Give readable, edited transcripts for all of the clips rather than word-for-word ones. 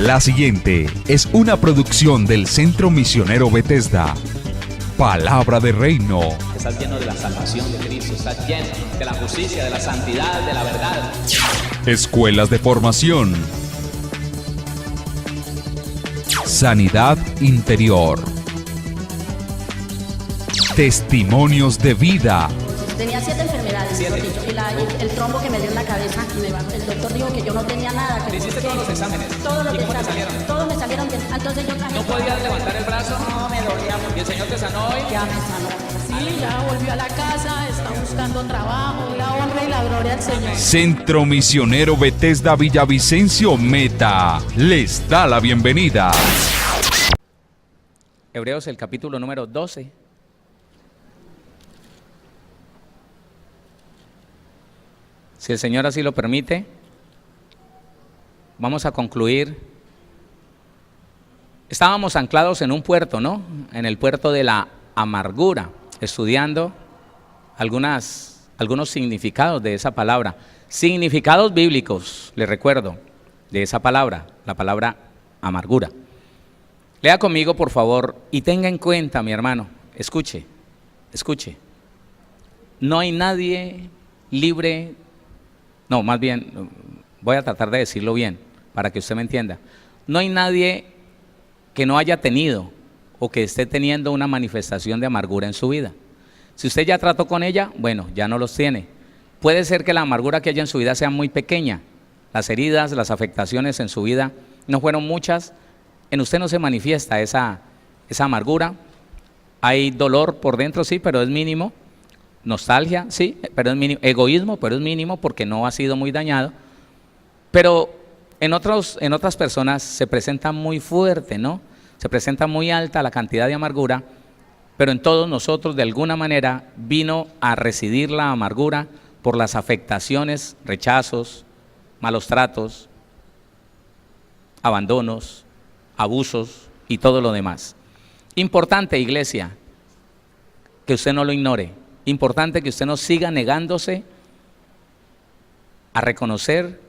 La siguiente es una producción del Centro Misionero Bethesda. Palabra de Reino. Estás lleno de la salvación de Cristo, estás lleno de la justicia, de la santidad, de la verdad. Escuelas de formación. Sanidad interior. Testimonios de vida. Tenía 7 enfermedades, mejor dicho, y el trombo que me dio en la cabeza, el doctor dijo que yo no tenía nada. Que ¿Hiciste todos los exámenes? Todos los ¿Y cómo te exámenes, salieron? todos me salieron bien. Entonces yo traje... ¿No podías levantar el brazo? No, me dolía mucho. ¿Y el Señor te sanó hoy? Ya me sanó. Sí, ya volvió a la casa, está buscando trabajo, la honra y la gloria al Señor. Centro Misionero Bethesda Villavicencio Meta les da la bienvenida. Hebreos, el capítulo número 12. Si el Señor así lo permite, vamos a concluir. Estábamos anclados en un puerto, ¿no? En el puerto de la amargura, estudiando algunos significados de esa palabra. Significados bíblicos, les recuerdo, de esa palabra, la palabra amargura. Lea conmigo, por favor, y tenga en cuenta, mi hermano, escuche. No hay nadie libre. No, más bien, voy a tratar de decirlo bien, para que usted me entienda. No hay nadie que no haya tenido o que esté teniendo una manifestación de amargura en su vida. Si usted ya trató con ella, bueno, ya no los tiene. Puede ser que la amargura que haya en su vida sea muy pequeña. Las heridas, las afectaciones en su vida no fueron muchas. En usted no se manifiesta esa amargura. Hay dolor por dentro, sí, pero es mínimo. Nostalgia, sí, pero es mínimo. Egoísmo, pero es mínimo porque no ha sido muy dañado. Pero en otras personas se presenta muy fuerte, ¿no? Se presenta muy alta la cantidad de amargura, pero en todos nosotros de alguna manera vino a residir la amargura por las afectaciones, rechazos, malos tratos, abandonos, abusos y todo lo demás. Importante, iglesia, que usted no lo ignore. Importante que usted no siga negándose a reconocer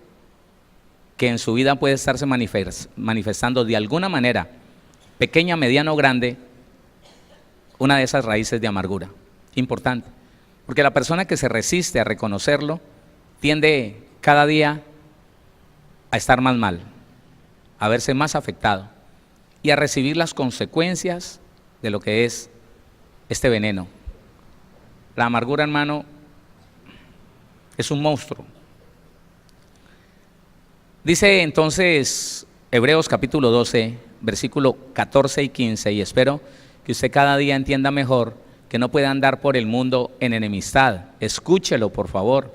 que en su vida puede estarse manifestando de alguna manera, pequeña, mediana o grande, una de esas raíces de amargura. Importante, porque la persona que se resiste a reconocerlo tiende cada día a estar más mal, a verse más afectado y a recibir las consecuencias de lo que es este veneno. La amargura, hermano, es un monstruo. Dice entonces Hebreos capítulo 12, versículo 14 y 15, y espero que usted cada día entienda mejor que no puede andar por el mundo en enemistad. Escúchelo, por favor.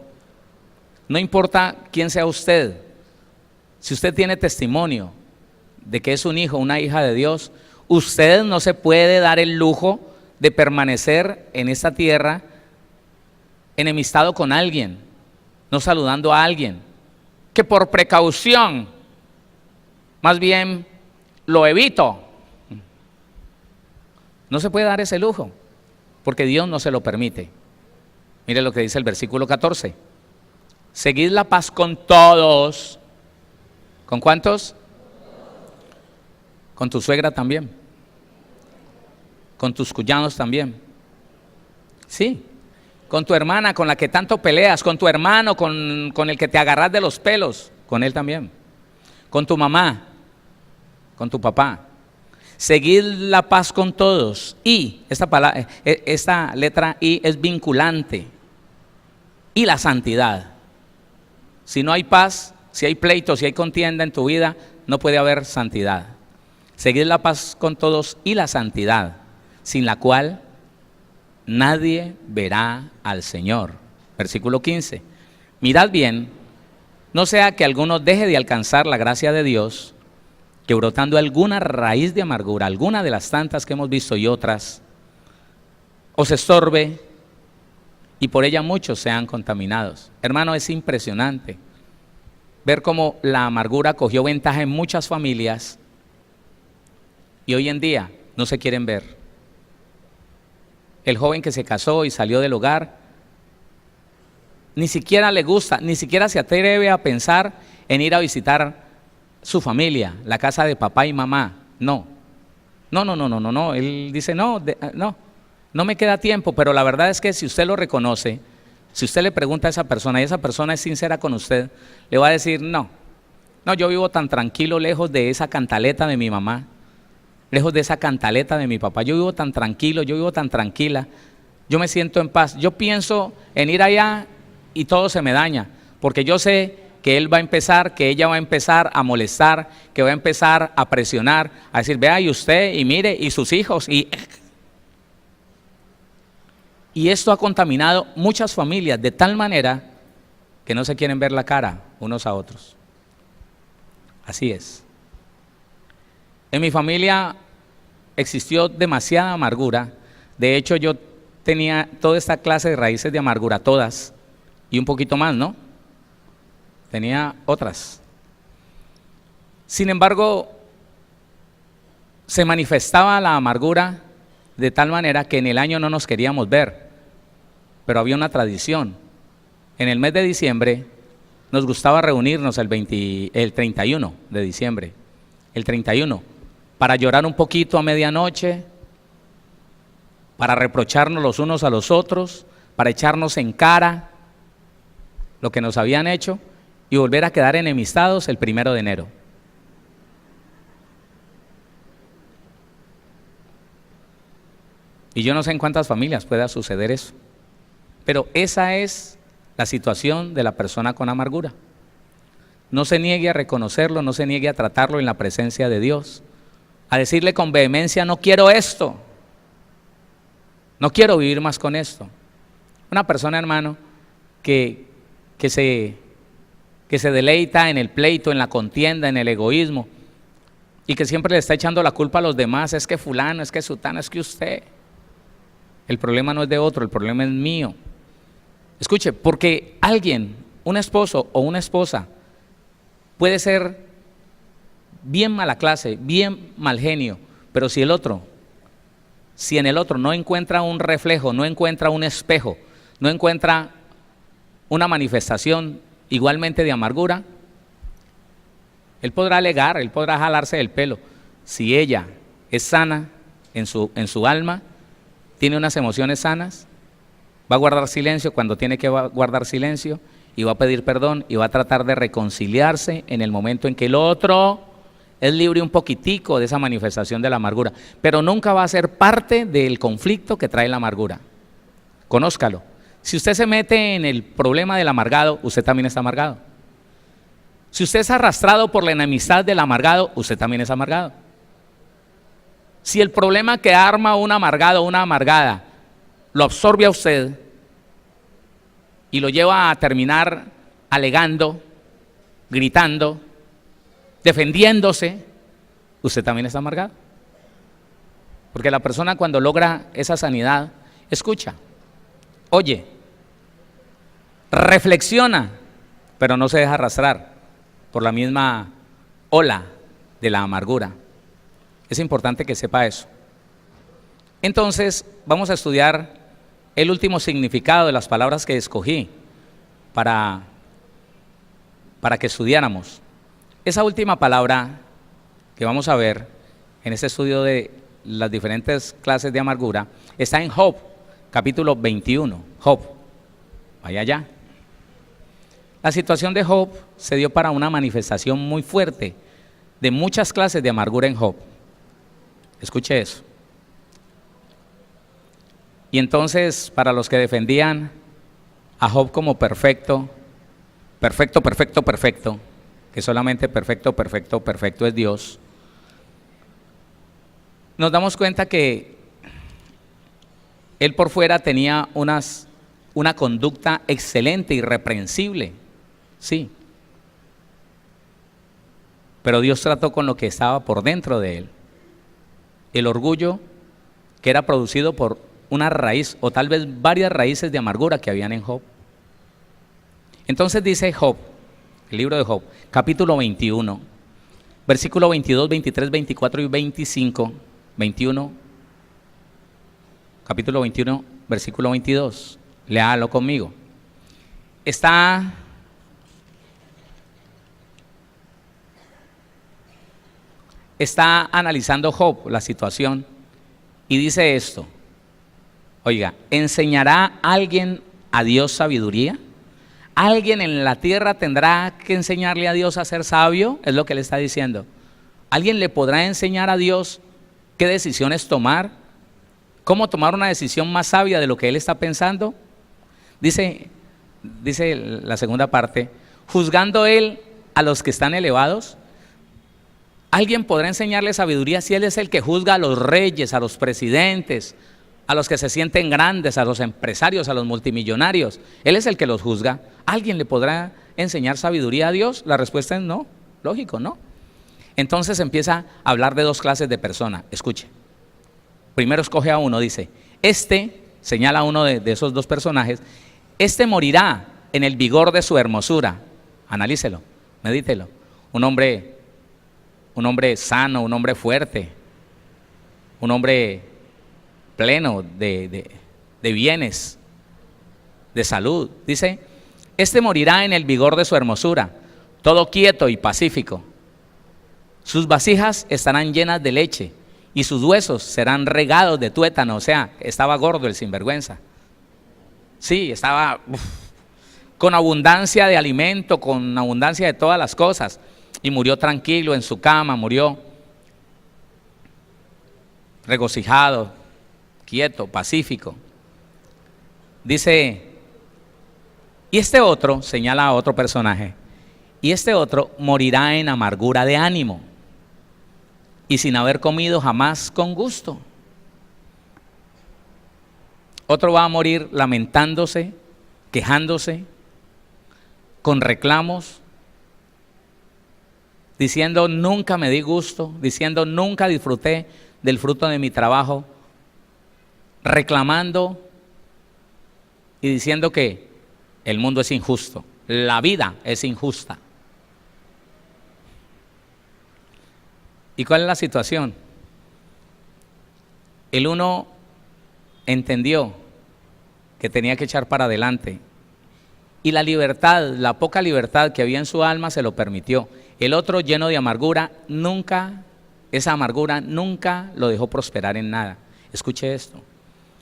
No importa quién sea usted, si usted tiene testimonio de que es un hijo, una hija de Dios, usted no se puede dar el lujo de permanecer en esta tierra enemistado con alguien, no saludando a alguien, que por precaución, más bien lo evito. No se puede dar ese lujo, porque Dios no se lo permite. Mire lo que dice el versículo 14. Seguid la paz con todos. ¿Con cuántos? Con tu suegra también. Con tus cuñados también. Sí. Con tu hermana, con la que tanto peleas, con tu hermano, con el que te agarras de los pelos, con él también. Con tu mamá, con tu papá. Seguid la paz con todos. Y esta letra I es vinculante. Y la santidad. Si no hay paz, si hay pleito, si hay contienda en tu vida, no puede haber santidad. Seguid la paz con todos y la santidad, sin la cual nadie verá al Señor. Versículo 15. Mirad bien, no sea que alguno deje de alcanzar la gracia de Dios, que brotando alguna raíz de amargura, alguna de las tantas que hemos visto y otras, os estorbe y por ella muchos sean contaminados. Hermano, es impresionante ver cómo la amargura cogió ventaja en muchas familias y hoy en día no se quieren ver. El joven que se casó y salió del hogar, ni siquiera le gusta, ni siquiera se atreve a pensar en ir a visitar su familia, la casa de papá y mamá. No. No. Él dice, no, no me queda tiempo, pero la verdad es que si usted lo reconoce, si usted le pregunta a esa persona y esa persona es sincera con usted, le va a decir, no, yo vivo tan tranquilo lejos de esa cantaleta de mi mamá, lejos de esa cantaleta de mi papá, yo vivo tan tranquilo, yo vivo tan tranquila, yo me siento en paz, yo pienso en ir allá y todo se me daña, porque yo sé que él va a empezar, que ella va a empezar a molestar, que va a empezar a presionar, a decir, vea, y usted, y mire, y sus hijos, y esto ha contaminado muchas familias de tal manera que no se quieren ver la cara unos a otros. Así es. En mi familia existió demasiada amargura. De hecho, yo tenía toda esta clase de raíces de amargura, todas, y un poquito más, ¿no? Tenía otras. Sin embargo, se manifestaba la amargura de tal manera que en el año no nos queríamos ver, pero había una tradición. En el mes de diciembre nos gustaba reunirnos el 31 de diciembre, el 31, para llorar un poquito a medianoche, para reprocharnos los unos a los otros, para echarnos en cara lo que nos habían hecho y volver a quedar enemistados el 1 de enero. Y yo no sé en cuántas familias pueda suceder eso, pero esa es la situación de la persona con amargura. No se niegue a reconocerlo, no se niegue a tratarlo en la presencia de Dios, a decirle con vehemencia, no quiero esto, no quiero vivir más con esto. Una persona, hermano, que se deleita en el pleito, en la contienda, en el egoísmo, y que siempre le está echando la culpa a los demás, es que fulano, es que sutano, es que usted. El problema no es de otro, el problema es mío. Escuche, porque alguien, un esposo o una esposa, puede ser bien mala clase, bien mal genio, pero si en el otro no encuentra un reflejo, no encuentra un espejo, no encuentra una manifestación igualmente de amargura, él podrá alegar, él podrá jalarse del pelo. Si ella es sana en su alma, tiene unas emociones sanas, va a guardar silencio cuando tiene que guardar silencio y va a pedir perdón y va a tratar de reconciliarse en el momento en que el otro es libre un poquitico de esa manifestación de la amargura, pero nunca va a ser parte del conflicto que trae la amargura. Conózcalo. Si usted se mete en el problema del amargado, usted también está amargado. Si usted es arrastrado por la enemistad del amargado, usted también es amargado. Si el problema que arma un amargado o una amargada lo absorbe a usted y lo lleva a terminar alegando, gritando, defendiéndose, usted también está amargado. Porque la persona cuando logra esa sanidad, escucha, oye, reflexiona, pero no se deja arrastrar por la misma ola de la amargura. Es importante que sepa eso. Entonces, vamos a estudiar el último significado de las palabras que escogí para que estudiáramos. Esa última palabra que vamos a ver en este estudio de las diferentes clases de amargura está en Job, capítulo 21. Job, vaya allá. La situación de Job se dio para una manifestación muy fuerte de muchas clases de amargura en Job. Escuche eso. Y entonces, para los que defendían a Job como perfecto, que solamente perfecto es Dios, nos damos cuenta que él por fuera tenía una conducta excelente, irreprensible, sí. Pero Dios trató con lo que estaba por dentro de él. El orgullo que era producido por una raíz o tal vez varias raíces de amargura que habían en Job. Entonces dice Job, el libro de Job, capítulo 21, versículo 22, 23, 24 y 25, 21, capítulo 21, versículo 22, léalo conmigo. está analizando Job la situación y dice esto. Oiga, ¿enseñará alguien a Dios sabiduría? ¿Alguien en la tierra tendrá que enseñarle a Dios a ser sabio? Es lo que le está diciendo. ¿Alguien le podrá enseñar a Dios qué decisiones tomar? ¿Cómo tomar una decisión más sabia de lo que él está pensando? Dice la segunda parte, juzgando él a los que están elevados. ¿Alguien podrá enseñarle sabiduría si él es el que juzga a los reyes, a los presidentes, a los que se sienten grandes, a los empresarios, a los multimillonarios? Él es el que los juzga. ¿Alguien le podrá enseñar sabiduría a Dios? La respuesta es no, lógico, no. Entonces empieza a hablar de dos clases de personas. Escuche. Primero escoge a uno, dice, señala a uno de esos dos personajes, morirá en el vigor de su hermosura. Analícelo, medítelo. Un hombre sano, un hombre fuerte, un hombre pleno de bienes, de salud. Dice, morirá en el vigor de su hermosura, todo quieto y pacífico. Sus vasijas estarán llenas de leche y sus huesos serán regados de tuétano. O sea, estaba gordo el sinvergüenza. Sí, estaba con abundancia de alimento, con abundancia de todas las cosas. Y murió tranquilo en su cama, murió regocijado, quieto, pacífico. Dice, y otro, señala a otro personaje, y otro morirá en amargura de ánimo y sin haber comido jamás con gusto. Otro va a morir lamentándose, quejándose, con reclamos, diciendo nunca me di gusto, diciendo nunca disfruté del fruto de mi trabajo, reclamando y diciendo que el mundo es injusto, la vida es injusta. ¿Y cuál es la situación? El uno entendió que tenía que echar para adelante y la libertad, la poca libertad que había en su alma se lo permitió. El otro, lleno de amargura, esa amargura nunca lo dejó prosperar en nada. Escuche esto,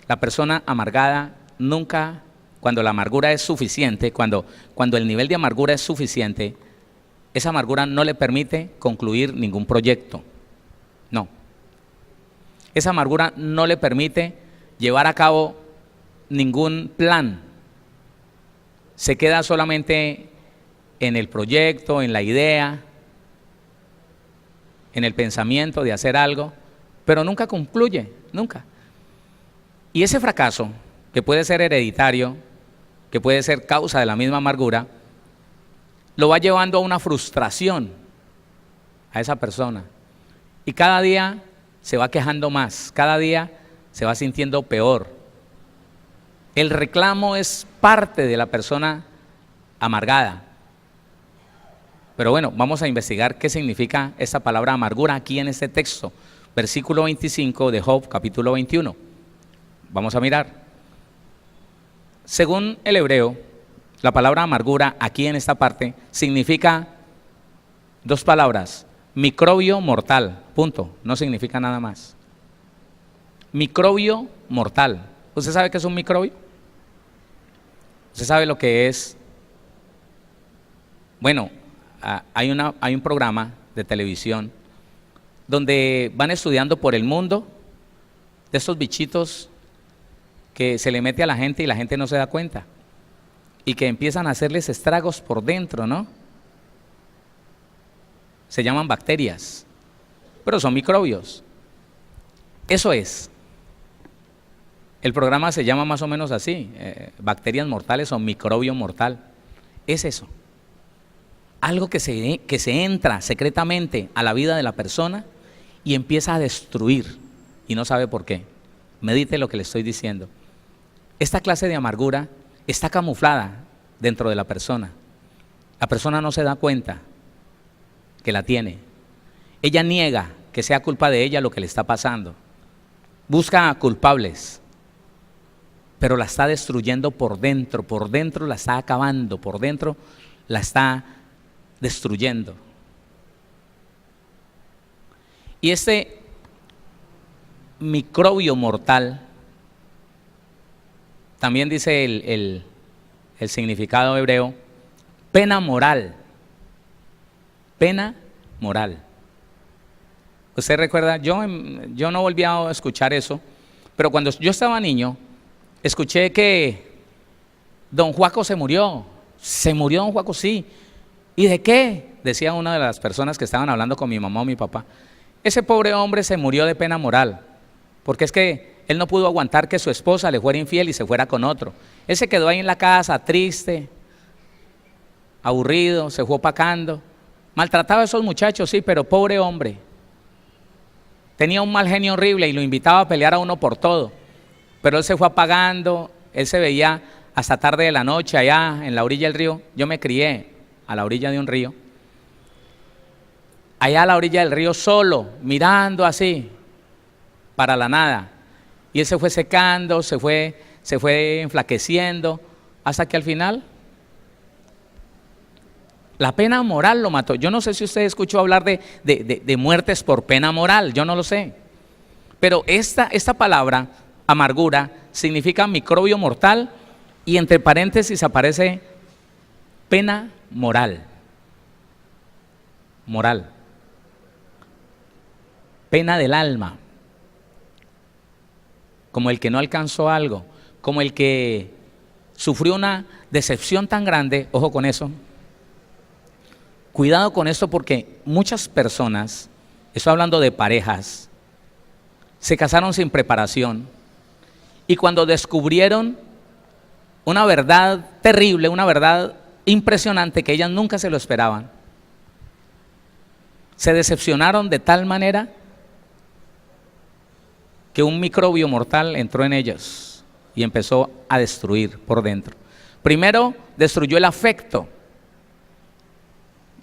la persona amargada nunca, cuando la amargura es suficiente, cuando el nivel de amargura es suficiente, esa amargura no le permite concluir ningún proyecto. No. Esa amargura no le permite llevar a cabo ningún plan. Se queda solamente en el proyecto, en la idea, en el pensamiento de hacer algo, pero nunca concluye, nunca. Y ese fracaso, que puede ser hereditario, que puede ser causa de la misma amargura, lo va llevando a una frustración a esa persona. Y cada día se va quejando más, cada día se va sintiendo peor. El reclamo es parte de la persona amargada. Pero bueno, vamos a investigar qué significa esta palabra amargura aquí en este texto. Versículo 25 de Job, capítulo 21. Vamos a mirar. Según el hebreo, la palabra amargura aquí en esta parte significa dos palabras. Microbio mortal, punto, no significa nada más. Microbio mortal. ¿Usted sabe qué es un microbio? ¿Usted sabe lo que es? Bueno, hay un programa de televisión donde van estudiando por el mundo de estos bichitos que se le mete a la gente y la gente no se da cuenta y que empiezan a hacerles estragos por dentro, ¿no? Se llaman bacterias, pero son microbios. Eso es. El programa se llama más o menos así, bacterias mortales o microbio mortal. Es eso. Algo que se entra secretamente a la vida de la persona y empieza a destruir y no sabe por qué. Medite lo que le estoy diciendo. Esta clase de amargura está camuflada dentro de la persona. La persona no se da cuenta que la tiene. Ella niega que sea culpa de ella lo que le está pasando. Busca culpables, pero la está destruyendo por dentro la está acabando, por dentro la está destruyendo. Y este microbio mortal, también dice el significado hebreo, pena moral. Pena moral. ¿Usted recuerda? Yo no volví a escuchar eso, pero cuando yo estaba niño, escuché que don Juaco se murió. Se murió don Juaco, sí. ¿Y de qué? Decía una de las personas que estaban hablando con mi mamá o mi papá. Ese pobre hombre se murió de pena moral, porque es que él no pudo aguantar que su esposa le fuera infiel y se fuera con otro. Él se quedó ahí en la casa, triste, aburrido, se fue opacando. Maltrataba a esos muchachos, sí, pero pobre hombre. Tenía un mal genio horrible y lo invitaba a pelear a uno por todo. Pero él se fue apagando, él se veía hasta tarde de la noche allá en la orilla del río. Yo me crié a la orilla de un río. Allá a la orilla del río solo, mirando así, para la nada. Y él se fue secando, se fue enflaqueciendo, hasta que al final la pena moral lo mató. Yo no sé si usted escuchó hablar de muertes por pena moral, yo no lo sé. Pero esta palabra, amargura, significa microbio mortal y entre paréntesis aparece pena moral. Moral. Pena del alma. Como el que no alcanzó algo, como el que sufrió una decepción tan grande, ojo con eso. Cuidado con esto porque muchas personas, estoy hablando de parejas, se casaron sin preparación y cuando descubrieron una verdad terrible, una verdad impresionante que ellas nunca se lo esperaban, se decepcionaron de tal manera que un microbio mortal entró en ellos y empezó a destruir por dentro. Primero destruyó el afecto.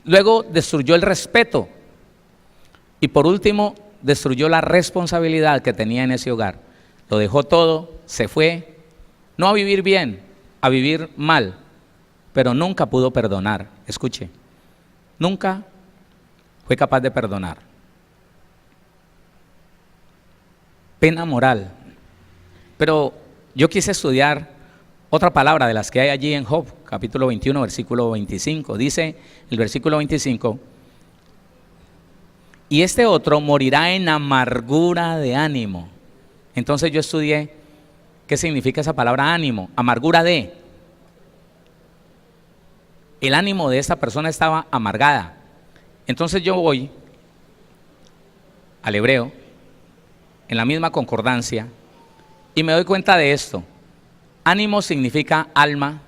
Luego destruyó el respeto y por último destruyó la responsabilidad que tenía en ese hogar. Lo dejó todo, se fue, no a vivir bien, a vivir mal, pero nunca pudo perdonar. Escuche, nunca fue capaz de perdonar. Pena moral. Pero yo quise estudiar otra palabra de las que hay allí en Job, capítulo 21, versículo 25. Dice el versículo 25, y este otro morirá en amargura de ánimo. Entonces yo estudié qué significa esa palabra ánimo, amargura de. El ánimo de esta persona estaba amargada. Entonces yo voy al hebreo, en la misma concordancia, y me doy cuenta de esto. Ánimo significa alma.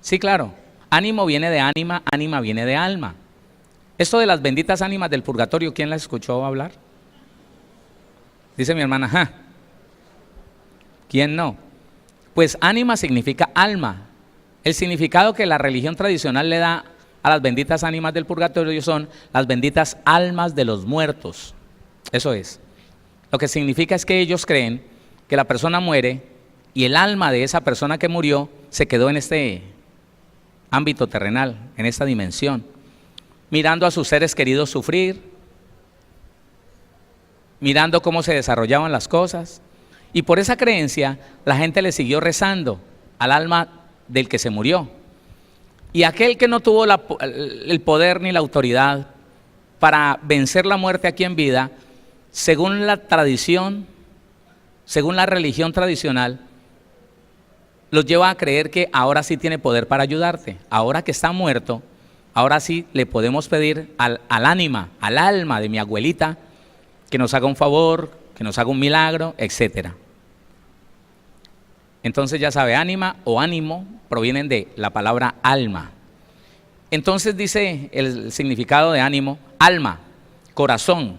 Sí, claro. Ánimo viene de ánima, ánima viene de alma. Esto de las benditas ánimas del purgatorio, ¿quién las escuchó hablar? Dice mi hermana, ¡ja! ¿Quién no? Pues ánima significa alma. El significado que la religión tradicional le da a las benditas ánimas del purgatorio son las benditas almas de los muertos. Eso es. Lo que significa es que ellos creen que la persona muere y el alma de esa persona que murió se quedó en este ámbito terrenal, en esta dimensión, mirando a sus seres queridos sufrir, mirando cómo se desarrollaban las cosas, y por esa creencia la gente le siguió rezando al alma del que se murió. Y aquel que no tuvo el poder ni la autoridad para vencer la muerte aquí en vida, según la tradición, según la religión tradicional, los lleva a creer que ahora sí tiene poder para ayudarte. Ahora que está muerto, ahora sí le podemos pedir al ánima, al alma de mi abuelita, que nos haga un favor, que nos haga un milagro, etc. Entonces ya sabe, ánima o ánimo provienen de la palabra alma. Entonces dice el significado de ánimo, alma, corazón,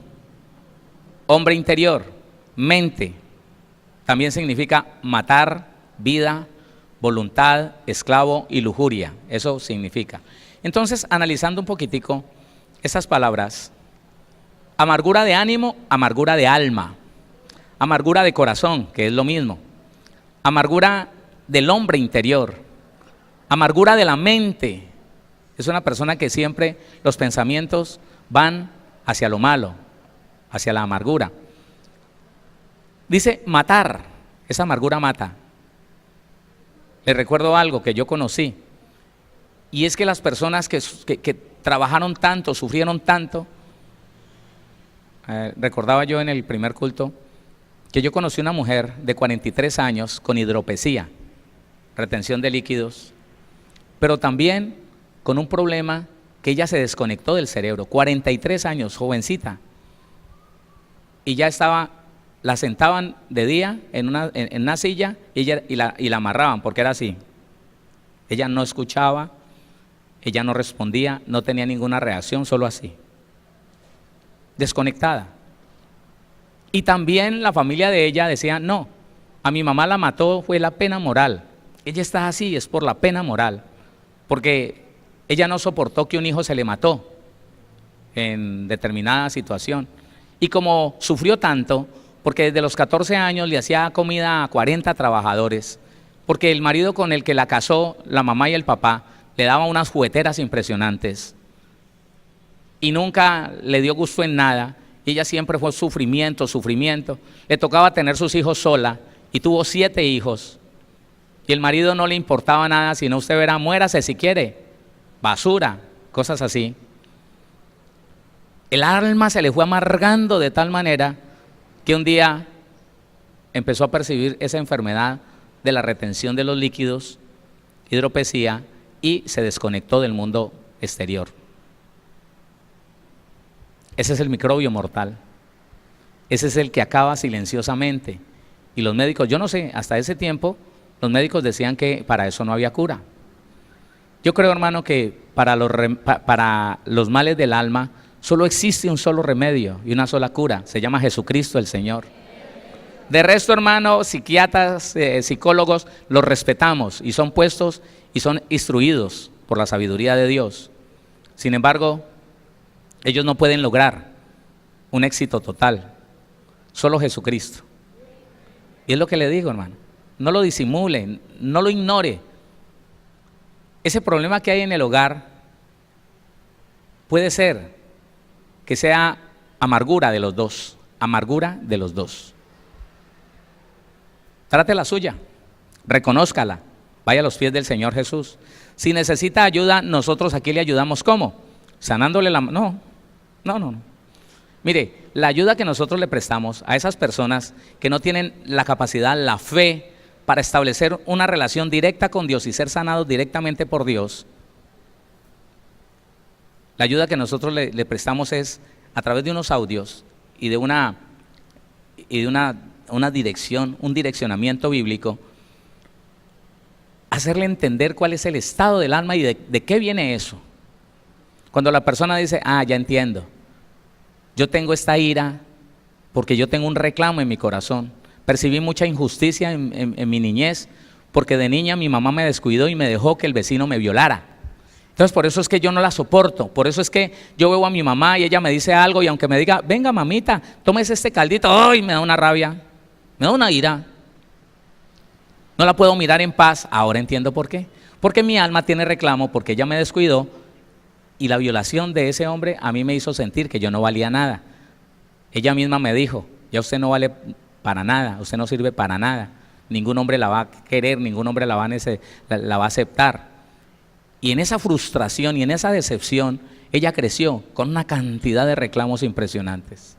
hombre interior, mente. También significa matar, vida, voluntad, esclavo y lujuria. Eso significa. Entonces, analizando un poquitico estas palabras, amargura de ánimo, amargura de alma, amargura de corazón, que es lo mismo, amargura del hombre interior, amargura de la mente. Es una persona que siempre los pensamientos van hacia lo malo, hacia la amargura. Dice matar, esa amargura mata. Les recuerdo algo que yo conocí, y es que las personas que trabajaron tanto, sufrieron tanto, recordaba yo en el primer culto, que yo conocí una mujer de 43 años con hidropesía, retención de líquidos, pero también con un problema que ella se desconectó del cerebro, 43 años, jovencita, y ya estaba, la sentaban de día en una silla y la amarraban, porque era así. Ella no escuchaba, ella no respondía, no tenía ninguna reacción, solo así, desconectada. Y también la familia de ella decía, no, a mi mamá la mató, fue la pena moral. Ella está así, es por la pena moral, porque ella no soportó que un hijo se le mató en determinada situación. Y como sufrió tanto, porque desde los 14 años le hacía comida a 40 trabajadores, porque el marido con el que la casó, la mamá y el papá, le daba unas jugueteras impresionantes y nunca le dio gusto en nada. Y ella siempre fue sufrimiento, sufrimiento. Le tocaba tener sus hijos sola y tuvo 7 hijos. Y el marido no le importaba nada, sino usted verá, muérase si quiere, basura, cosas así. El alma se le fue amargando de tal manera que un día empezó a percibir esa enfermedad de la retención de los líquidos, hidropesía, y se desconectó del mundo exterior. Ese es el microbio mortal. Ese es el que acaba silenciosamente. Y los médicos, yo no sé, hasta ese tiempo los médicos decían que para eso no había cura. Yo creo, hermano, que para los males del alma solo existe un solo remedio y una sola cura, se llama Jesucristo el Señor. De resto, hermano, psiquiatras, psicólogos, los respetamos y son puestos y son instruidos por la sabiduría de Dios. Sin embargo, ellos no pueden lograr un éxito total, solo Jesucristo. Y es lo que le digo, hermano, no lo disimule, no lo ignore. Ese problema que hay en el hogar puede ser que sea amargura de los dos, amargura de los dos. Trate la suya, reconózcala, vaya a los pies del Señor Jesús. Si necesita ayuda, nosotros aquí le ayudamos. ¿Cómo? Sanándole la mano. No. Mire, la ayuda que nosotros le prestamos a esas personas que no tienen la capacidad, la fe para establecer una relación directa con Dios y ser sanados directamente por Dios, la ayuda que nosotros le prestamos es a través de unos audios y de una dirección, un direccionamiento bíblico, hacerle entender cuál es el estado del alma y de qué viene eso. Cuando la persona dice, ya entiendo, yo tengo esta ira porque yo tengo un reclamo en mi corazón, percibí mucha injusticia en mi niñez, porque de niña mi mamá me descuidó y me dejó que el vecino me violara. Entonces por eso es que yo no la soporto, por eso es que yo veo a mi mamá y ella me dice algo y aunque me diga, venga mamita, tómese este caldito, ¡ay! Me da una rabia, me da una ira. No la puedo mirar en paz. Ahora entiendo por qué. Porque mi alma tiene reclamo, porque ella me descuidó y la violación de ese hombre a mí me hizo sentir que yo no valía nada. Ella misma me dijo, ya usted no vale para nada, usted no sirve para nada, ningún hombre la va a querer, ningún hombre la va a aceptar. Y en esa frustración y en esa decepción, ella creció con una cantidad de reclamos impresionantes.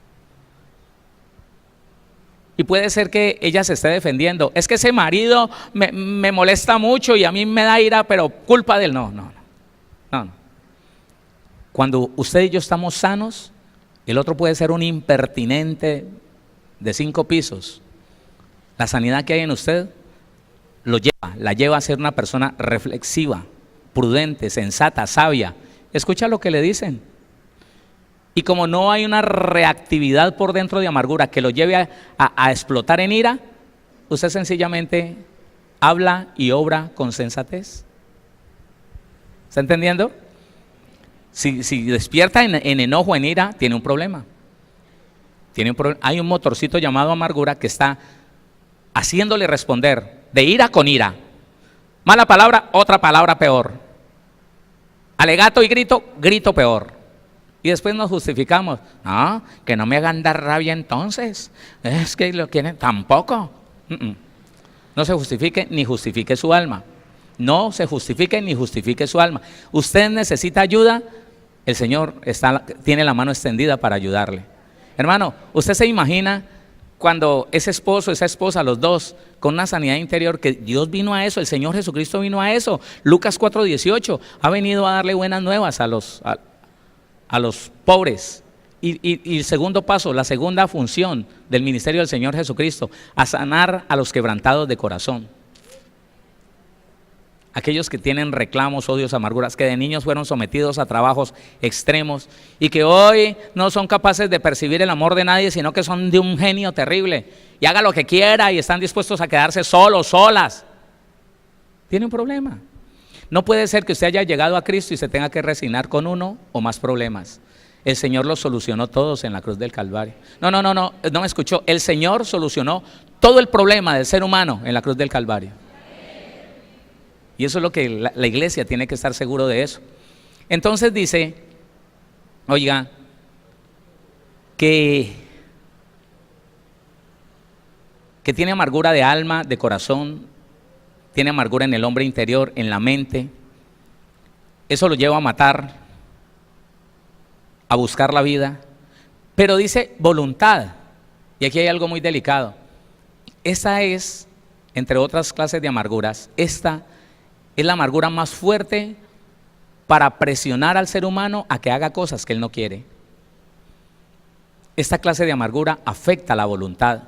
Y puede ser que ella se esté defendiendo, es que ese marido me molesta mucho y a mí me da ira, pero culpa de él. No. Cuando usted y yo estamos sanos, el otro puede ser un impertinente de 5 pisos. La sanidad que hay en usted la lleva a ser una persona reflexiva, prudente, sensata, sabia. Escucha lo que le dicen. Y como no hay una reactividad por dentro de amargura que lo lleve a explotar en ira, usted sencillamente habla y obra con sensatez. ¿Está entendiendo? Si despierta en enojo, en ira, tiene un problema. Hay un motorcito llamado amargura que está haciéndole responder de ira con ira. Mala palabra, otra palabra peor. Alegato y grito, grito peor. Y después nos justificamos. No, que no me hagan dar rabia entonces. Es que lo quieren tampoco. No se justifique ni justifique su alma. No se justifique ni justifique su alma. Usted necesita ayuda, el Señor tiene la mano extendida para ayudarle. Hermano, usted se imagina cuando ese esposo, esa esposa, los dos, con una sanidad interior, que Dios vino a eso, el Señor Jesucristo vino a eso. Lucas 4:18, ha venido a darle buenas nuevas a los pobres. Y el segundo paso, la segunda función del ministerio del Señor Jesucristo, a sanar a los quebrantados de corazón. Aquellos que tienen reclamos, odios, amarguras, que de niños fueron sometidos a trabajos extremos y que hoy no son capaces de percibir el amor de nadie, sino que son de un genio terrible y haga lo que quiera y están dispuestos a quedarse solos, solas. Tiene un problema. No puede ser que usted haya llegado a Cristo y se tenga que resignar con uno o más problemas. El Señor los solucionó todos en la cruz del Calvario. No me escuchó. El Señor solucionó todo el problema del ser humano en la cruz del Calvario. Y eso es lo que la iglesia tiene que estar seguro de eso. Entonces dice, oiga, que tiene amargura de alma, de corazón, tiene amargura en el hombre interior, en la mente. Eso lo lleva a matar, a buscar la vida. Pero dice voluntad. Y aquí hay algo muy delicado. Esta es, entre otras clases de amarguras, esta es la amargura más fuerte para presionar al ser humano a que haga cosas que él no quiere. Esta clase de amargura afecta la voluntad.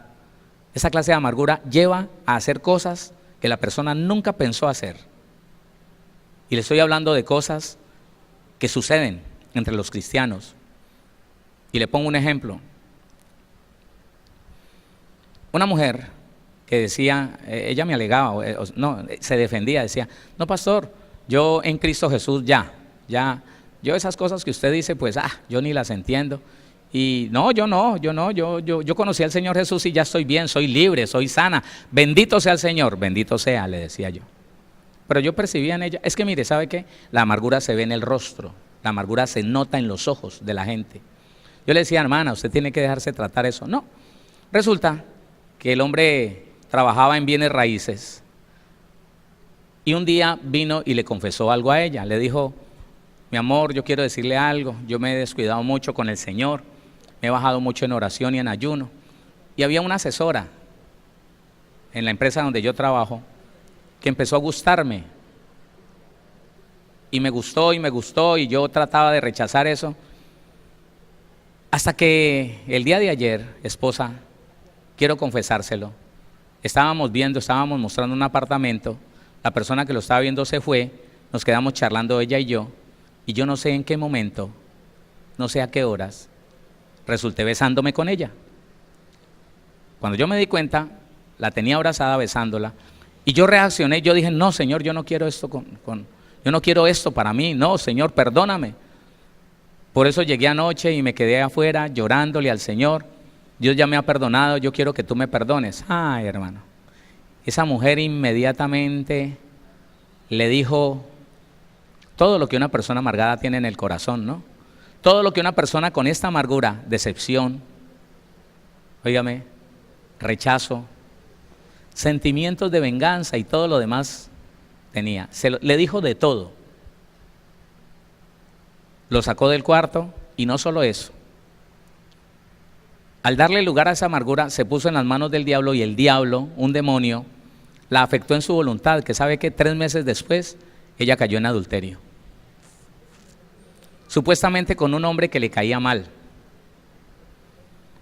Esta clase de amargura lleva a hacer cosas que la persona nunca pensó hacer. Y le estoy hablando de cosas que suceden entre los cristianos. Y le pongo un ejemplo. Una mujer que decía, ella me alegaba, se defendía, decía, no pastor, yo en Cristo Jesús yo esas cosas que usted dice, pues yo ni las entiendo. Y yo conocí al Señor Jesús y ya estoy bien, soy libre, soy sana, bendito sea el Señor, bendito sea, le decía yo. Pero yo percibía en ella, es que mire, ¿sabe qué? La amargura se ve en el rostro, la amargura se nota en los ojos de la gente. Yo le decía, hermana, usted tiene que dejarse tratar eso. No, resulta que el hombre trabajaba en bienes raíces y un día vino y le confesó algo a ella. Le dijo, mi amor, yo quiero decirle algo, yo me he descuidado mucho con el Señor, me he bajado mucho en oración y en ayuno. Y había una asesora en la empresa donde yo trabajo que empezó a gustarme y me gustó y yo trataba de rechazar eso hasta que el día de ayer, esposa, quiero confesárselo, estábamos mostrando un apartamento, la persona que lo estaba viendo se fue, nos quedamos charlando ella y yo no sé en qué momento, no sé a qué horas, resulté besándome con ella. Cuando yo me di cuenta, la tenía abrazada besándola y yo reaccioné, yo dije, no Señor, yo no quiero esto yo no quiero esto para mí, no Señor, perdóname. Por eso llegué anoche y me quedé afuera llorándole al Señor. Dios ya me ha perdonado, yo quiero que tú me perdones. Ay, hermano, esa mujer inmediatamente le dijo todo lo que una persona amargada tiene en el corazón, ¿no? Todo lo que una persona con esta amargura, decepción, óigame, rechazo, sentimientos de venganza y todo lo demás tenía. Le dijo de todo. Lo sacó del cuarto y no solo eso. Al darle lugar a esa amargura, se puso en las manos del diablo y el diablo, un demonio, la afectó en su voluntad, que sabe que 3 meses después, ella cayó en adulterio. Supuestamente con un hombre que le caía mal.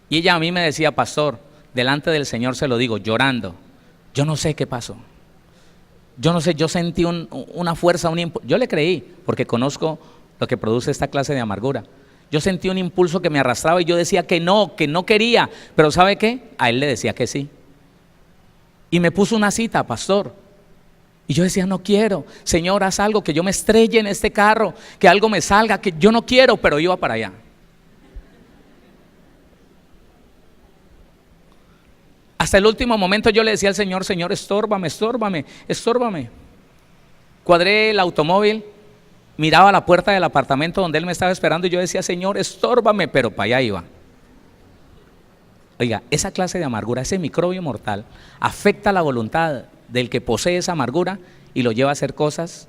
Y ella a mí me decía, pastor, delante del Señor se lo digo, llorando, yo no sé qué pasó. Yo no sé, yo sentí una fuerza, yo le creí, porque conozco lo que produce esta clase de amargura. Yo sentí un impulso que me arrastraba y yo decía que no quería, pero ¿sabe qué? A él le decía que sí. Y me puso una cita, pastor. Y yo decía, no quiero, Señor, haz algo, que yo me estrelle en este carro, que algo me salga, que yo no quiero, pero iba para allá. Hasta el último momento yo le decía al Señor, Señor, estórbame. Cuadré el automóvil miraba la puerta del apartamento donde él me estaba esperando y yo decía, Señor, estórbame, pero para allá iba. Oiga, esa clase de amargura, ese microbio mortal, afecta la voluntad del que posee esa amargura y lo lleva a hacer cosas.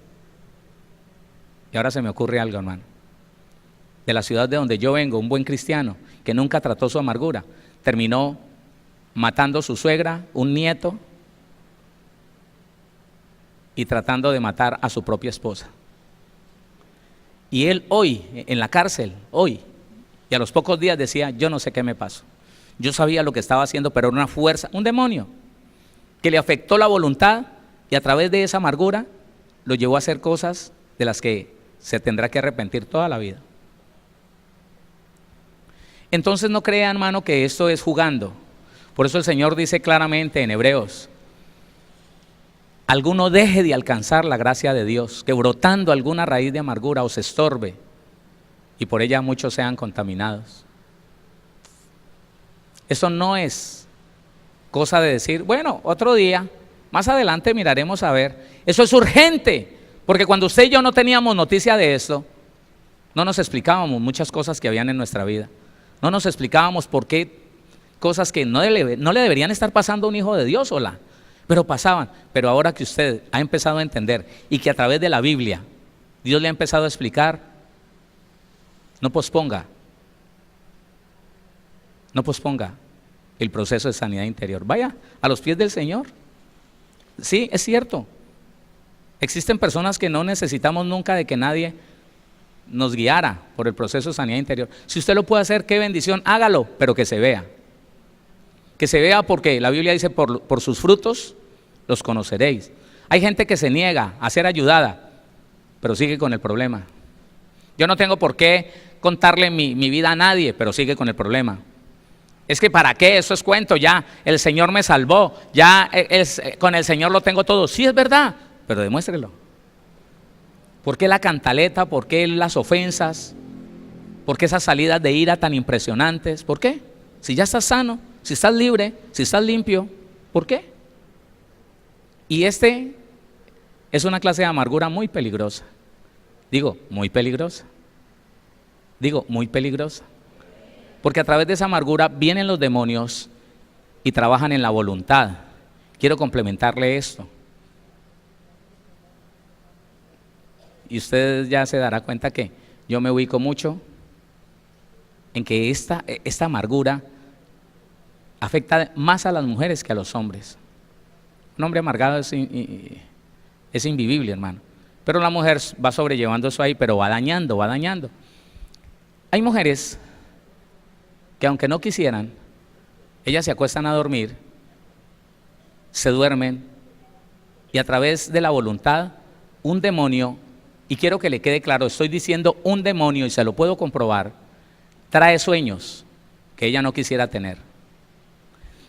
Y ahora se me ocurre algo, hermano. De la ciudad de donde yo vengo, un buen cristiano que nunca trató su amargura, terminó matando a su suegra, un nieto, y tratando de matar a su propia esposa. Y él hoy, en la cárcel, hoy, y a los pocos días decía, yo no sé qué me pasó. Yo sabía lo que estaba haciendo, pero era una fuerza, un demonio, que le afectó la voluntad y a través de esa amargura lo llevó a hacer cosas de las que se tendrá que arrepentir toda la vida. Entonces no crea, hermano, que esto es jugando. Por eso el Señor dice claramente en Hebreos, alguno deje de alcanzar la gracia de Dios, que brotando alguna raíz de amargura os estorbe y por ella muchos sean contaminados. Eso no es cosa de decir, bueno, otro día, más adelante miraremos a ver. Eso es urgente, porque cuando usted y yo no teníamos noticia de esto, no nos explicábamos muchas cosas que habían en nuestra vida. No nos explicábamos por qué cosas que no le deberían estar pasando a un hijo de Dios, hola, pero pasaban. Pero ahora que usted ha empezado a entender y que a través de la Biblia Dios le ha empezado a explicar, no posponga el proceso de sanidad interior. Vaya a los pies del Señor. Sí, es cierto. Existen personas que no necesitamos nunca de que nadie nos guiara por el proceso de sanidad interior. Si usted lo puede hacer, qué bendición, hágalo, pero que se vea. Que se vea, porque la Biblia dice, por sus frutos los conoceréis. Hay gente que se niega a ser ayudada, pero sigue con el problema. Yo no tengo por qué contarle mi vida a nadie, pero sigue con el problema. Es que ¿para qué? Eso es cuento, ya el Señor me salvó, ya con el Señor lo tengo todo. Sí, es verdad, pero demuéstrelo. ¿Por qué la cantaleta? ¿Por qué las ofensas? ¿Por qué esas salidas de ira tan impresionantes? ¿Por qué? Si ya estás sano, si estás libre, si estás limpio, ¿por qué? Y es una clase de amargura muy peligrosa. Digo, muy peligrosa. Porque a través de esa amargura vienen los demonios y trabajan en la voluntad. Quiero complementarle esto. Y usted ya se dará cuenta que yo me ubico mucho en que esta amargura afecta más a las mujeres que a los hombres. Un hombre amargado es invivible, hermano. Pero la mujer va sobrellevando eso ahí, pero va dañando. Hay mujeres que aunque no quisieran, ellas se acuestan a dormir, se duermen y a través de la voluntad, un demonio, y quiero que le quede claro, estoy diciendo un demonio y se lo puedo comprobar, trae sueños que ella no quisiera tener.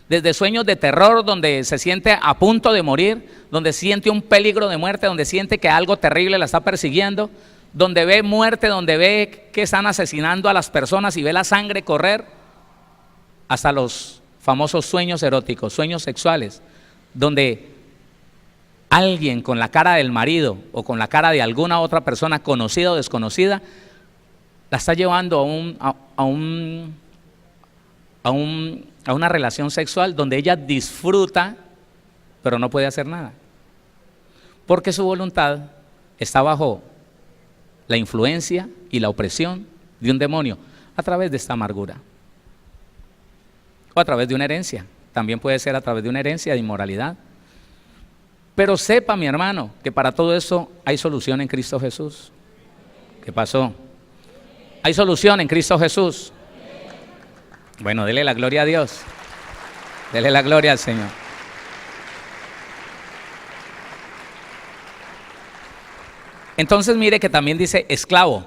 Desde sueños de terror donde se siente a punto de morir, donde siente un peligro de muerte, donde siente que algo terrible la está persiguiendo, donde ve muerte, donde ve que están asesinando a las personas y ve la sangre correr, hasta los famosos sueños eróticos, sueños sexuales, donde alguien con la cara del marido o con la cara de alguna otra persona conocida o desconocida la está llevando a una relación sexual donde ella disfruta, pero no puede hacer nada, porque su voluntad está bajo la influencia y la opresión de un demonio a través de esta amargura. O a través de una herencia, también puede ser a través de una herencia de inmoralidad. Pero sepa, mi hermano, que para todo eso hay solución en Cristo Jesús. ¿Qué pasó? Hay solución en Cristo Jesús. Bueno, dele la gloria a Dios. Dele la gloria al Señor. Entonces mire que también dice esclavo.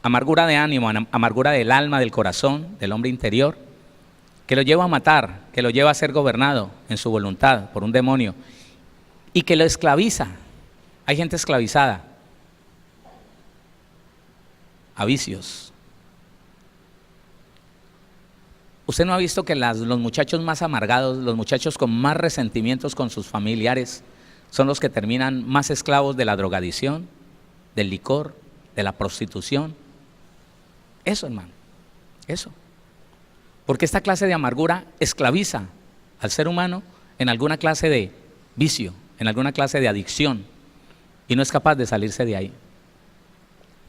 Amargura de ánimo, amargura del alma, del corazón, del hombre interior, que lo lleva a matar, que lo lleva a ser gobernado en su voluntad por un demonio y que lo esclaviza. Hay gente esclavizada a vicios. ¿Usted no ha visto que los muchachos más amargados, los muchachos con más resentimientos con sus familiares, son los que terminan más esclavos de la drogadicción, del licor, de la prostitución. Eso, hermano, eso. Porque esta clase de amargura esclaviza al ser humano en alguna clase de vicio, en alguna clase de adicción, y no es capaz de salirse de ahí.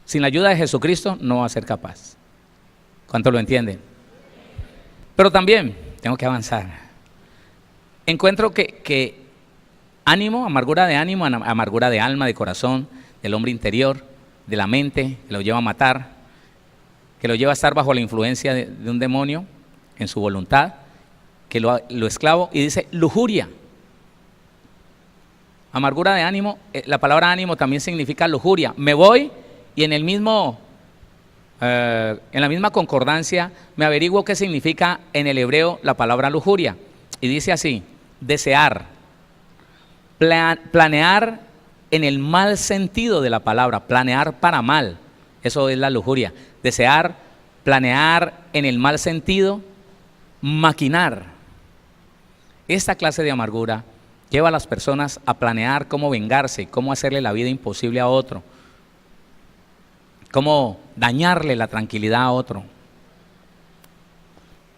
Sin la ayuda de Jesucristo no va a ser capaz. ¿Cuánto lo entienden? Pero también, tengo que avanzar, encuentro que ánimo, amargura de ánimo, amargura de alma, de corazón, del hombre interior, de la mente, que lo lleva a matar, que lo lleva a estar bajo la influencia de un demonio en su voluntad, que lo esclavo, y dice lujuria. Amargura de ánimo, la palabra ánimo también significa lujuria. Me voy y en la misma concordancia me averiguo qué significa en el hebreo la palabra lujuria. Y dice así: desear, planear en el mal sentido de la palabra, planear para mal. Eso es la lujuria. Desear, planear en el mal sentido, maquinar. Esta clase de amargura lleva a las personas a planear cómo vengarse, cómo hacerle la vida imposible a otro, cómo dañarle la tranquilidad a otro.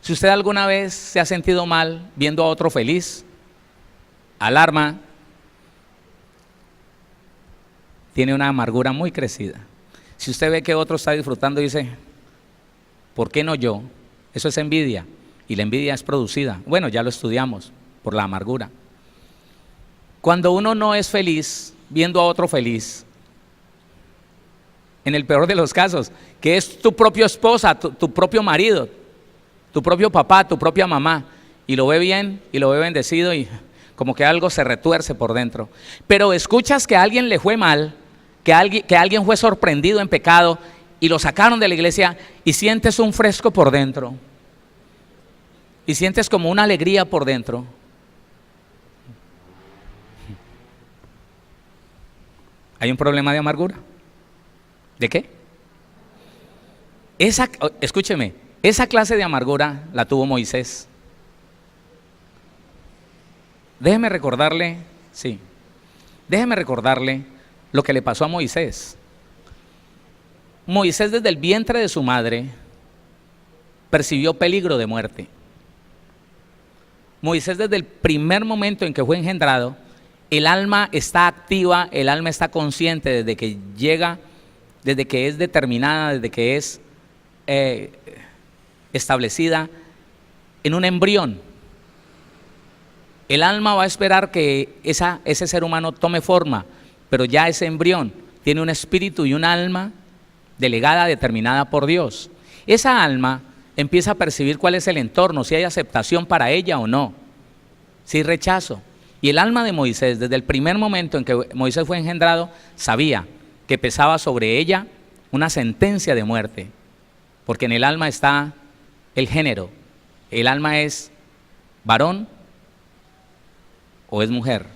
Si usted alguna vez se ha sentido mal viendo a otro feliz, alarma, tiene una amargura muy crecida. Si usted ve que otro está disfrutando y dice, ¿por qué no yo? Eso es envidia, y la envidia es producida, bueno, ya lo estudiamos, por la amargura. Cuando uno no es feliz viendo a otro feliz, en el peor de los casos, que es tu propia esposa, tu propio marido, tu propio papá, tu propia mamá, y lo ve bien y lo ve bendecido y como que algo se retuerce por dentro. Pero escuchas que a alguien le fue mal, que alguien fue sorprendido en pecado y lo sacaron de la iglesia y sientes un fresco por dentro. Y sientes como una alegría por dentro. ¿Hay un problema de amargura? ¿De qué? Escúcheme, esa clase de amargura la tuvo Moisés. Déjeme recordarle lo que le pasó a Moisés. Moisés desde el vientre de su madre percibió peligro de muerte. Moisés desde el primer momento en que fue engendrado, el alma está activa, el alma está consciente desde que llega, desde que es determinada, desde que es establecida en un embrión. El alma va a esperar que ese ser humano tome forma, pero ya ese embrión tiene un espíritu y un alma delegada, determinada por Dios. Esa alma empieza a percibir cuál es el entorno, si hay aceptación para ella o no, si hay rechazo. Y el alma de Moisés, desde el primer momento en que Moisés fue engendrado, sabía que pesaba sobre ella una sentencia de muerte, porque en el alma está el género. El alma es varón o es mujer.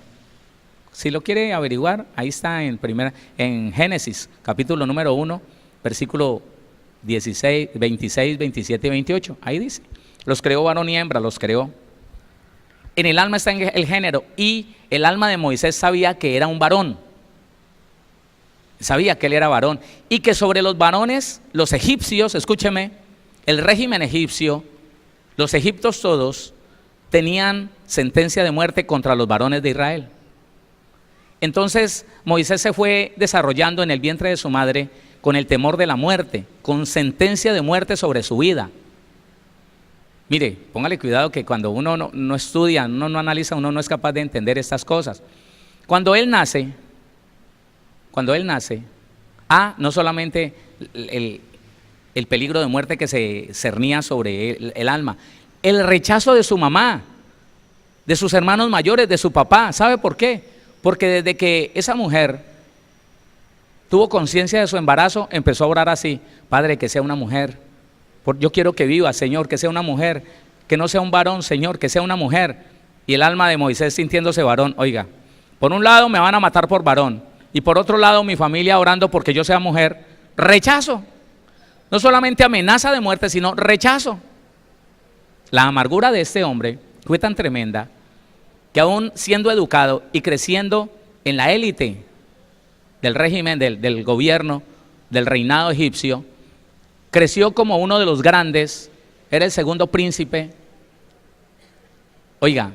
Si lo quiere averiguar, ahí está en Génesis, capítulo número 1, versículo 16, 26, 27 y 28. Ahí dice, los creó varón y hembra, los creó. En el alma está el género, y el alma de Moisés sabía que era un varón. Sabía que él era varón, y que sobre los varones, los egipcios, escúcheme, el régimen egipcio, los egipcios todos tenían sentencia de muerte contra los varones de Israel. Entonces Moisés se fue desarrollando en el vientre de su madre con el temor de la muerte, con sentencia de muerte sobre su vida. Mire, póngale cuidado que cuando uno no estudia, uno no analiza, uno no es capaz de entender estas cosas. Cuando él nace, no solamente el peligro de muerte que se cernía sobre el alma, el rechazo de su mamá, de sus hermanos mayores, de su papá. ¿Sabe por qué? Porque desde que esa mujer tuvo conciencia de su embarazo, empezó a orar así: Padre, que sea una mujer. Yo quiero que viva, Señor, que sea una mujer, que no sea un varón, Señor, que sea una mujer. Y el alma de Moisés sintiéndose varón, oiga, por un lado me van a matar por varón, y por otro lado mi familia orando porque yo sea mujer. Rechazo, no solamente amenaza de muerte, sino rechazo. La amargura de este hombre fue tan tremenda que aún siendo educado y creciendo en la élite del régimen, del gobierno, del reinado egipcio, creció como uno de los grandes, era el segundo príncipe. Oiga,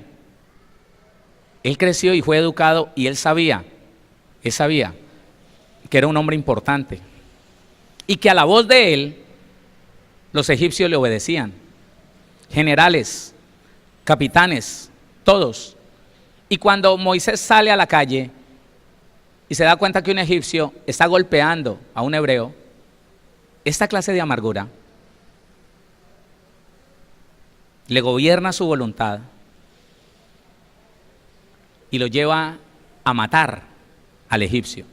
él creció y fue educado y él sabía que era un hombre importante y que a la voz de él los egipcios le obedecían, generales, capitanes, todos. Y cuando Moisés sale a la calle y se da cuenta que un egipcio está golpeando a un hebreo, esta clase de amargura le gobierna su voluntad y lo lleva a matar al egipcio.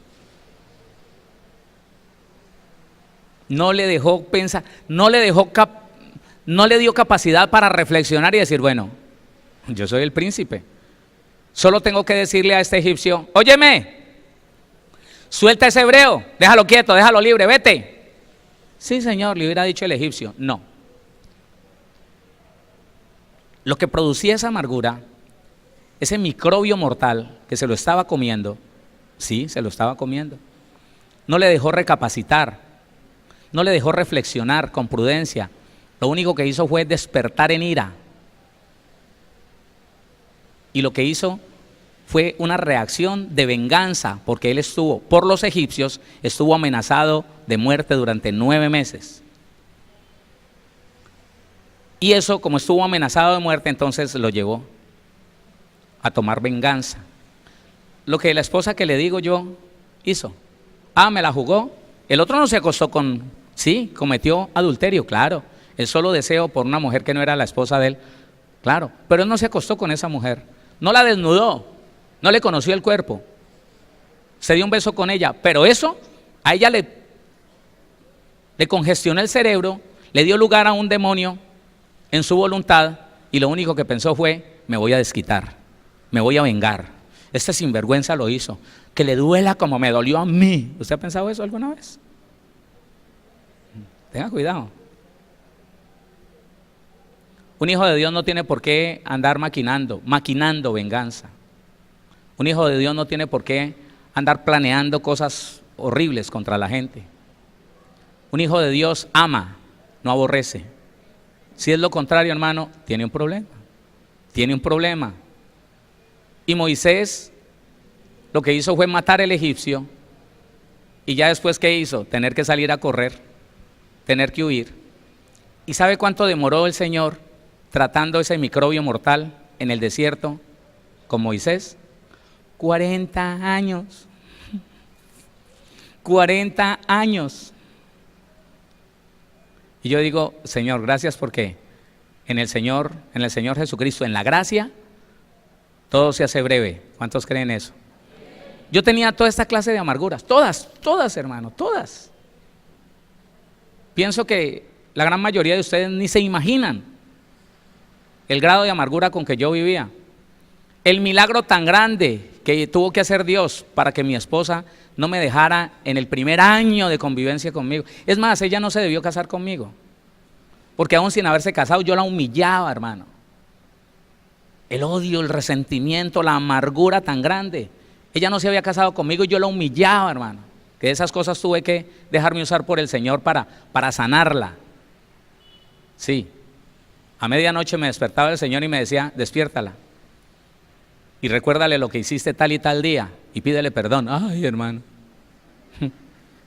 No le dejó pensar, no le dio capacidad para reflexionar y decir, bueno, yo soy el príncipe, solo tengo que decirle a este egipcio, óyeme, suelta a ese hebreo, déjalo quieto, déjalo libre, vete. Sí, señor, le hubiera dicho el egipcio. No. Lo que producía esa amargura, ese microbio mortal que se lo estaba comiendo, sí, se lo estaba comiendo, no le dejó recapacitar, no le dejó reflexionar con prudencia. Lo único que hizo fue despertar en ira. Y lo que hizo fue una reacción de venganza, porque él estuvo, por los egipcios, estuvo amenazado de muerte durante 9 meses. Y eso, como estuvo amenazado de muerte, entonces lo llevó a tomar venganza. Lo que la esposa que le digo yo hizo. Me la jugó. El otro no se acostó con, sí, cometió adulterio, claro. El solo deseo por una mujer que no era la esposa de él, claro. Pero él no se acostó con esa mujer. No la desnudó, no le conoció el cuerpo. Se dio un beso con ella, pero eso a ella le congestionó el cerebro, le dio lugar a un demonio en su voluntad y lo único que pensó fue, me voy a desquitar, me voy a vengar. Este sinvergüenza lo hizo, que le duela como me dolió a mí. ¿Usted ha pensado eso alguna vez? Tenga cuidado. Un hijo de Dios no tiene por qué andar maquinando venganza. Un hijo de Dios no tiene por qué andar planeando cosas horribles contra la gente. Un hijo de Dios ama, no aborrece. Si es lo contrario, hermano, tiene un problema. Tiene un problema. Y Moisés lo que hizo fue matar al egipcio. Y ya después, ¿qué hizo? Tener que salir a correr, tener que huir. ¿Y sabe cuánto demoró el Señor tratando ese microbio mortal en el desierto con Moisés? 40 años. 40 años. Y yo digo, Señor, gracias porque en el Señor Jesucristo, en la gracia, todo se hace breve. ¿Cuántos creen eso? Yo tenía toda esta clase de amarguras, todas, hermano, todas. Pienso que la gran mayoría de ustedes ni se imaginan el grado de amargura con que yo vivía. El milagro tan grande que tuvo que hacer Dios para que mi esposa no me dejara en el primer año de convivencia conmigo. Es más, ella no se debió casar conmigo, porque aún sin haberse casado yo la humillaba, hermano. El odio, el resentimiento, la amargura tan grande. Ella no se había casado conmigo y yo la humillaba, hermano. Que de esas cosas tuve que dejarme usar por el Señor para sanarla. Sí. A medianoche me despertaba el Señor y me decía, despiértala. Y recuérdale lo que hiciste tal y tal día y pídele perdón. Ay, hermano,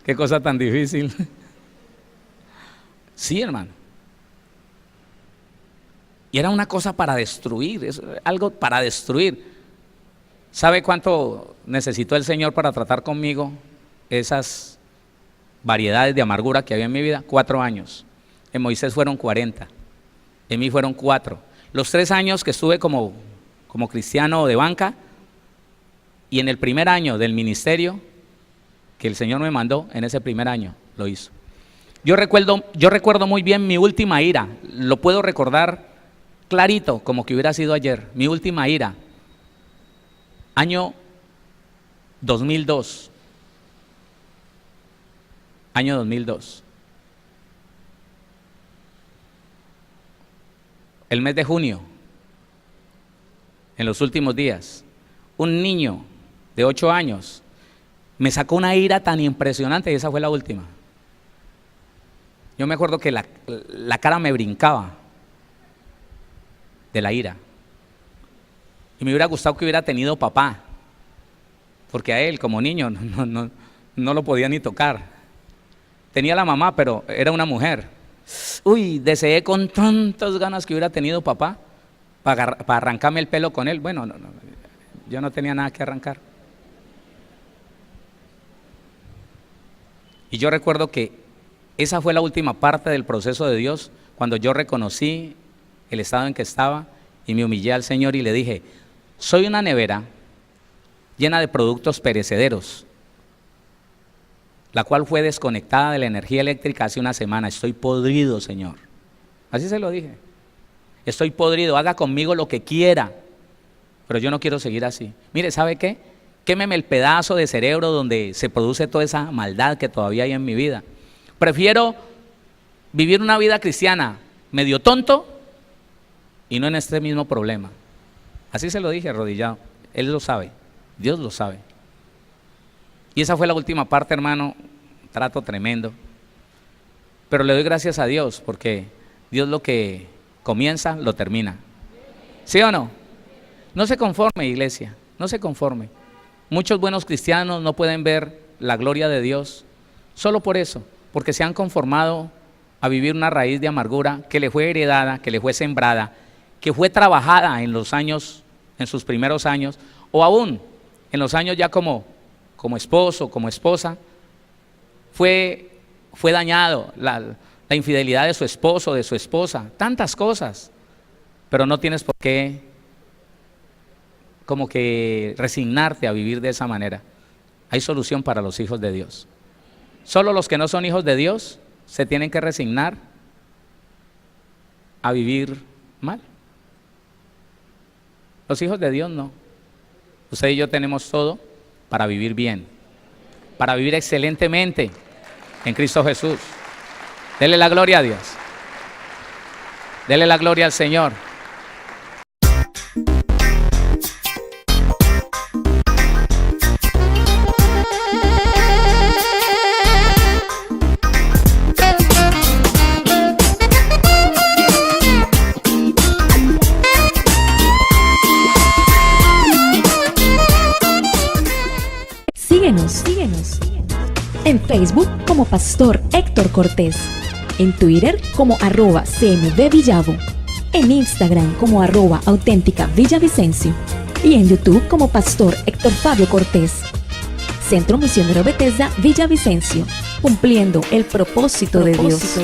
qué cosa tan difícil. Sí, hermano. Y era una cosa para destruir, es algo para destruir. ¿Sabe cuánto necesitó el Señor para tratar conmigo esas variedades de amargura que había en mi vida? 4 años. En Moisés fueron 40. En mí fueron 4. Los 3 años que estuve como cristiano de banca, y en el primer año del ministerio que el Señor me mandó, en ese primer año lo hizo. Yo recuerdo muy bien mi última ira, lo puedo recordar clarito, como que hubiera sido ayer. Mi última ira, año 2002. Año 2002. El mes de junio. en los últimos días, un niño de 8 años me sacó una ira tan impresionante y esa fue la última. Yo me acuerdo que la cara me brincaba de la ira. Y me hubiera gustado que hubiera tenido papá, porque a él como niño no lo podía ni tocar. Tenía la mamá, pero era una mujer. Uy, deseé con tantas ganas que hubiera tenido papá para arrancarme el pelo con él. Bueno, yo no tenía nada que arrancar. Y yo recuerdo que esa fue la última parte del proceso de Dios, cuando yo reconocí el estado en que estaba y me humillé al Señor y le dije: soy una nevera llena de productos perecederos, la cual fue desconectada de la energía eléctrica hace una semana. Estoy podrido, Señor. Así se lo dije. Estoy podrido, haga conmigo lo que quiera, pero yo no quiero seguir así. Mire, ¿sabe qué? Quémeme el pedazo de cerebro donde se produce toda esa maldad que todavía hay en mi vida. Prefiero vivir una vida cristiana medio tonto y no en este mismo problema. Así se lo dije arrodillado. Él lo sabe, Dios lo sabe. Y esa fue la última parte, hermano, trato tremendo. Pero le doy gracias a Dios, porque Dios lo que comienza, lo termina. ¿Sí o no? No se conforme, iglesia, no se conforme. Muchos buenos cristianos no pueden ver la gloria de Dios solo por eso, porque se han conformado a vivir una raíz de amargura que le fue heredada, que le fue sembrada, que fue trabajada en los años, en sus primeros años, o aún en los años ya como esposo, como esposa. Fue dañado la infidelidad de su esposo, de su esposa, tantas cosas, pero no tienes por qué como que resignarte a vivir de esa manera. Hay solución para los hijos de Dios. Solo los que no son hijos de Dios se tienen que resignar a vivir mal. Los hijos de Dios no. Usted y yo tenemos todo para vivir bien, para vivir excelentemente en Cristo Jesús. Dele la gloria a Dios. Dele la gloria al Señor. Síguenos en Facebook como Pastor Héctor Cortés, en Twitter como @CMVVillavo, en Instagram como @auténtica Villavicencio y en YouTube como Pastor Héctor Fabio Cortés. Centro Misionero Bethesda Villavicencio, cumpliendo el propósito de Dios.